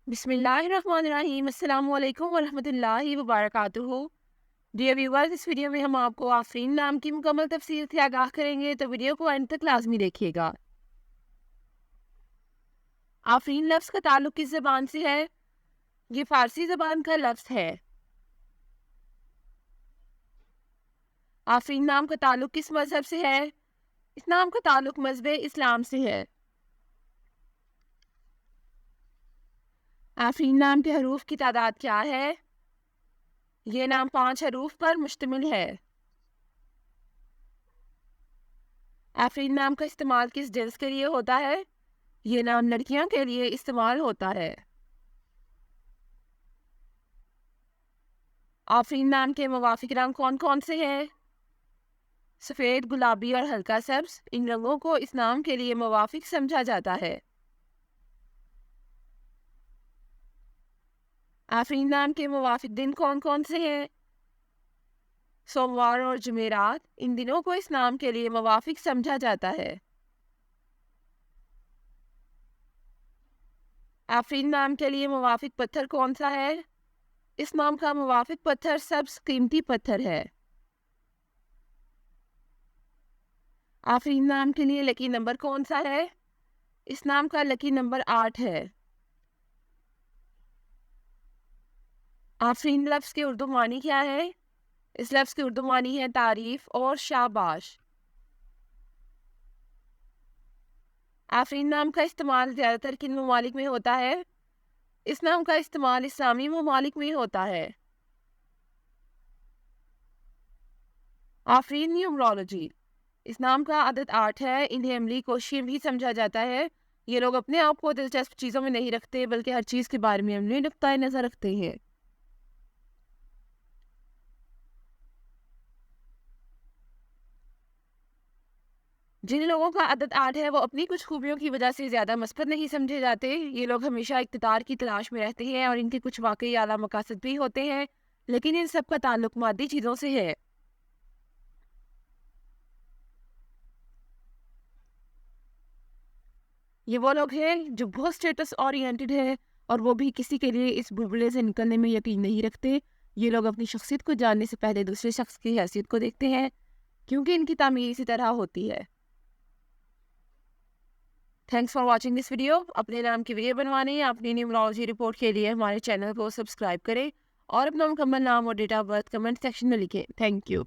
بسم اللہ الرحمن الرحیم۔ السلام علیکم ورحمۃ اللہ وبرکاتہ۔ ڈیئر ویورز، اس ویڈیو میں ہم آپ کو آفرین نام کی مکمل تفسیر سے آگاہ کریں گے، تو ویڈیو کو اینڈ تک لازمی دیکھیے گا۔ آفرین لفظ کا تعلق کس زبان سے ہے؟ یہ فارسی زبان کا لفظ ہے۔ آفرین نام کا تعلق کس مذہب سے ہے؟ اس نام کا تعلق مذہب اسلام سے ہے۔ آفرین نام کے حروف کی تعداد کیا ہے؟ یہ نام 5 حروف پر مشتمل ہے۔ آفرین نام کا استعمال کس جنس کے لیے ہوتا ہے؟ یہ نام لڑکیوں کے لیے استعمال ہوتا ہے۔ آفرین نام کے موافق رنگ کون کون سے ہیں؟ سفید، گلابی اور ہلکا سبز، ان رنگوں کو اس نام کے لیے موافق سمجھا جاتا ہے۔ آفرین نام کے موافق دن کون کون سے ہیں؟ سوموار اور جمعرات، ان دنوں کو اس نام کے لیے موافق سمجھا جاتا ہے۔ آفرین نام کے لیے موافق پتھر کون سا ہے؟ اس نام کا موافق پتھر سبز قیمتی پتھر ہے۔ آفرین نام کے لیے لکی نمبر کون سا ہے؟ اس نام کا لکی نمبر 8 ہے۔ آفرین لفظ کے اردو معنی کیا ہے؟ اس لفظ کے اردو معنی ہے تعریف اور شاباش۔ آفرین نام کا استعمال زیادہ تر کن ممالک میں ہوتا ہے؟ اس نام کا استعمال اسلامی ممالک میں ہوتا ہے۔ آفرین نیومرولوجی، اس نام کا عدد 8 ہے۔ انہیں عملی کوششیں بھی سمجھا جاتا ہے۔ یہ لوگ اپنے آپ کو دلچسپ چیزوں میں نہیں رکھتے، بلکہ ہر چیز کے بارے میں عملی نقطۂ نظر رکھتے ہیں۔ جن لوگوں کا عدد 8 ہے وہ اپنی کچھ خوبیوں کی وجہ سے زیادہ مثبت نہیں سمجھے جاتے۔ یہ لوگ ہمیشہ اقتدار کی تلاش میں رہتے ہیں، اور ان کے کچھ واقعی اعلیٰ مقاصد بھی ہوتے ہیں، لیکن ان سب کا تعلق مادی چیزوں سے ہے۔ یہ وہ لوگ ہیں جو بہت اسٹیٹس اورینٹڈ ہے، اور وہ بھی کسی کے لیے اس بلبلے سے نکلنے میں یقین نہیں رکھتے۔ یہ لوگ اپنی شخصیت کو جاننے سے پہلے دوسرے شخص کی حیثیت کو دیکھتے ہیں، کیونکہ ان کی تعمیر اسی طرح ہوتی ہے۔ Thanks for watching this video. اپنے نام کی ویڈیو بنوانے یا اپنی نیومرولوجی رپورٹ کے لیے ہمارے چینل کو سبسکرائب کریں، اور اپنا مکمل نام اور date of birth comment section میں لکھیں۔ Thank you.